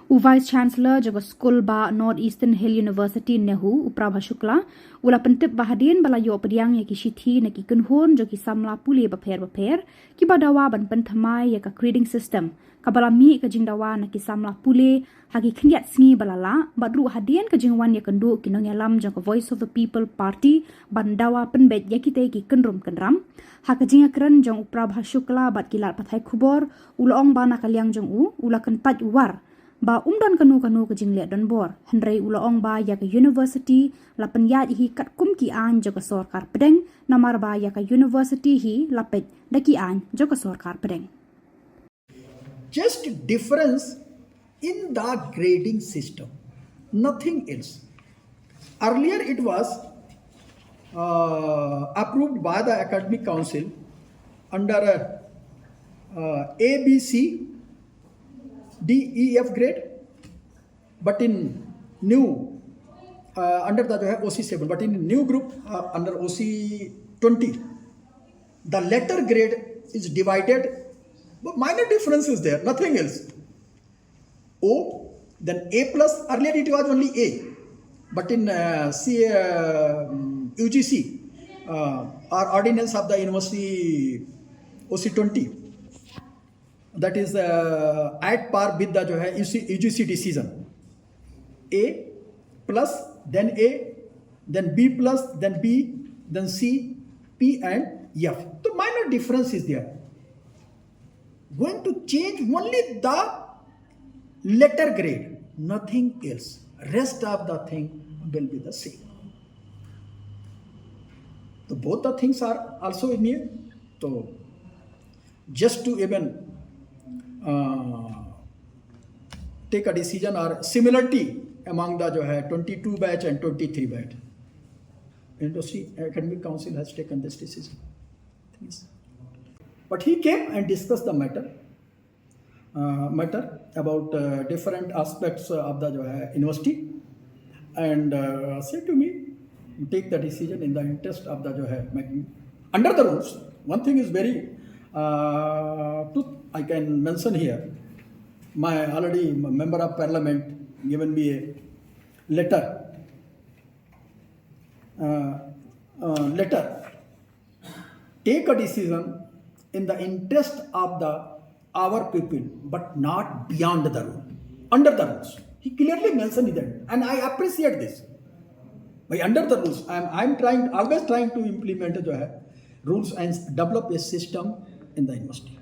Vice Chancellor jaga skul ba North Eastern Hill University NEHU Prabha Shukla ula pyntip ba hadien bala yo pdiang ya ki shithi na ki khynhun jo ki samla pule bapher kiba dawa ban pynthymmai ya ka creading system kabala mi ka jing dawa na ki samla pule hagi khyndiat sngi balala badru hadien ka jingwan ya kynduh ki nongïalam jo ka Voice of the People Party ban dawa pynbeit ya kitei ki kynram ha ka jinga kran jong Prabha Shukla bat kilat pathai Khubor ula ong ba na kalyang jong ula kentaj war ba umdan kanu ke jingle Donbor Henry ula ong ba ya ke university lapan ya hi kat kum ki an jo ke Sorkar Pdeng namar ba ya ke university hi lapet daki an jo ke Sorkar Pdeng. Just difference in the grading system, nothing else. Earlier it was approved by the academic council under A, B, C, D, E, F grade, but in new under the OC7, but in new group under OC20, the letter grade is divided, but minor difference is there, nothing else. O, then A plus, earlier it was only A, but in UGC, our ordinance of the university OC20, that is at par with the UGC decision. A plus, then A, then B plus, then B, then C, P and F. So minor difference is there. Going to change only the letter grade, nothing else. Rest of the thing will be the same. So both the things are also in here. So just to even take a decision or similarity among the 22 batch and 23 batch. Industry Academic Council has taken this decision. But he came and discussed the matter about different aspects of the university and said to me, take the decision in the interest of the under the rules. One thing is very I can mention here. My already member of parliament given me a letter. Take a decision in the interest of our people, but not beyond the rule, under the rules. He clearly mentioned that, and I appreciate this. By under the rules, I'm always trying to implement the rules and develop a system in the university.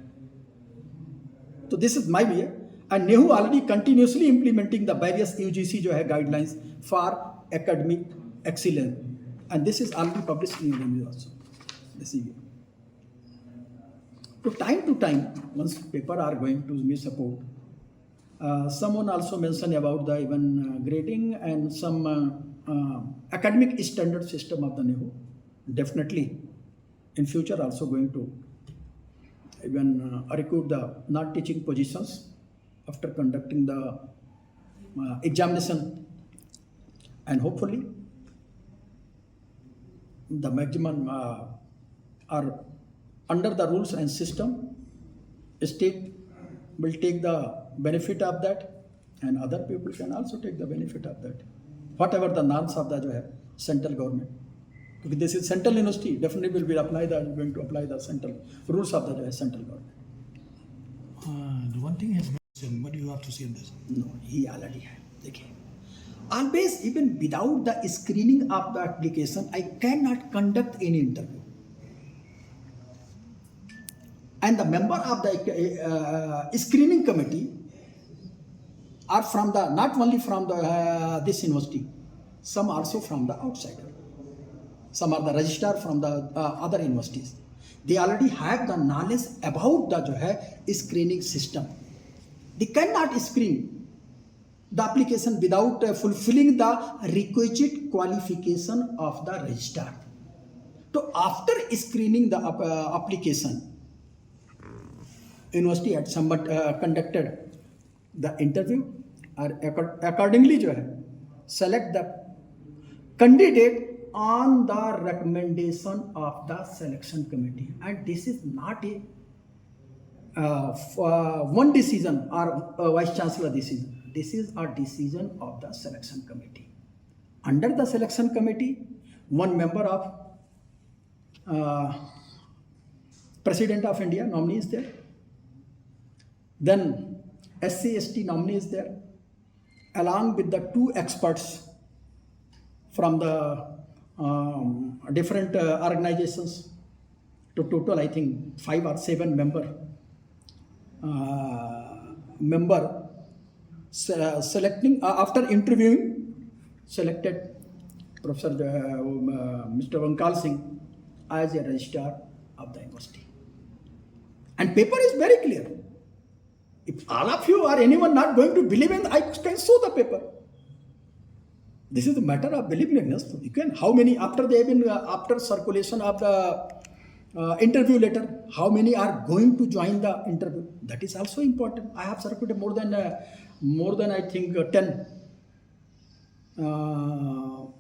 So this is my way, and NEHU already continuously implementing the various UGC guidelines for academic excellence, and this is already published in Ngam also. This is so time to time, once paper are going to be support. Someone also mentioned about the even grading and some academic standard system of the NEHU. Definitely, in future also going to even recruit the not teaching positions after conducting the examination, and hopefully the maximum are under the rules and system. State will take the benefit of that, and other people can also take the benefit of that, whatever the norms of the central government. Because this is central university, definitely will be going to apply the central rules of the central government. The one thing has mentioned, what do you have to say on this? No, he already had. Okay. Always, even without the screening of the application, I cannot conduct any interview. And the member of the screening committee are from the, not only from the this university, some also from the outside. Some are the registrar from the other universities. They already have the knowledge about the screening system. They cannot screen the application without fulfilling the requisite qualification of the registrar. So after screening the application, university had somewhat conducted the interview or accordingly select the candidate on the recommendation of the selection committee, and this is not a one decision or vice chancellor decision. This is a decision of the selection committee. Under the selection committee, one member of President of India nominee is there. Then SC/ST nominee is there, along with the two experts from the different organizations. To total, I think 5 or 7 member selecting after interviewing selected Professor Mr. Vankal Singh as a registrar of the university. And paper is very clear. If all of you or anyone not going to believe in, I can show the paper. This is a matter of believingness. You can, how many after they have been after circulation of the interview letter, how many are going to join the interview? That is also important. I have circulated more than I think 10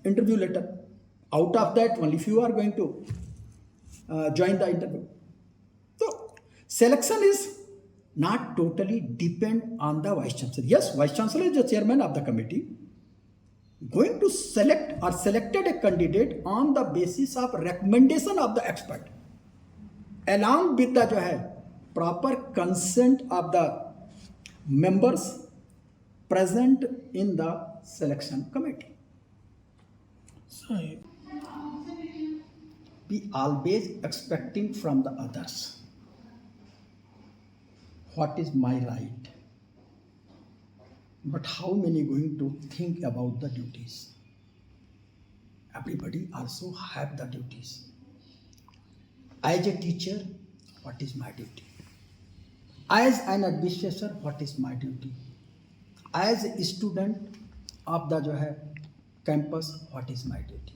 interview letter. Out of that, only few are going to join the interview. So selection is not totally depend on the vice chancellor. Yes, vice chancellor is the chairman of the committee, going to select or selected a candidate on the basis of recommendation of the expert, along with the proper consent of the members present in the selection committee. So, We always expecting from the others. What is my right? But how many going to think about the duties? Everybody also have the duties. As a teacher, what is my duty? As an administrator, what is my duty? As a student of the campus, what is my duty?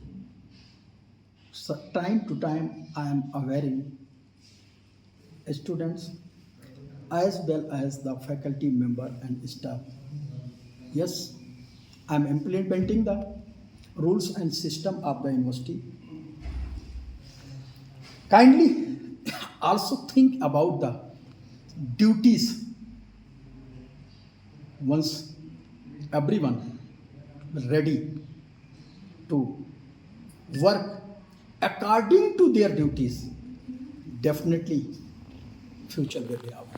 So time to time, I am awareing students as well as the faculty member and staff. Yes, I am implementing the rules and system of the university. Kindly also think about the duties once everyone is ready to work according to their duties. Definitely future will be out.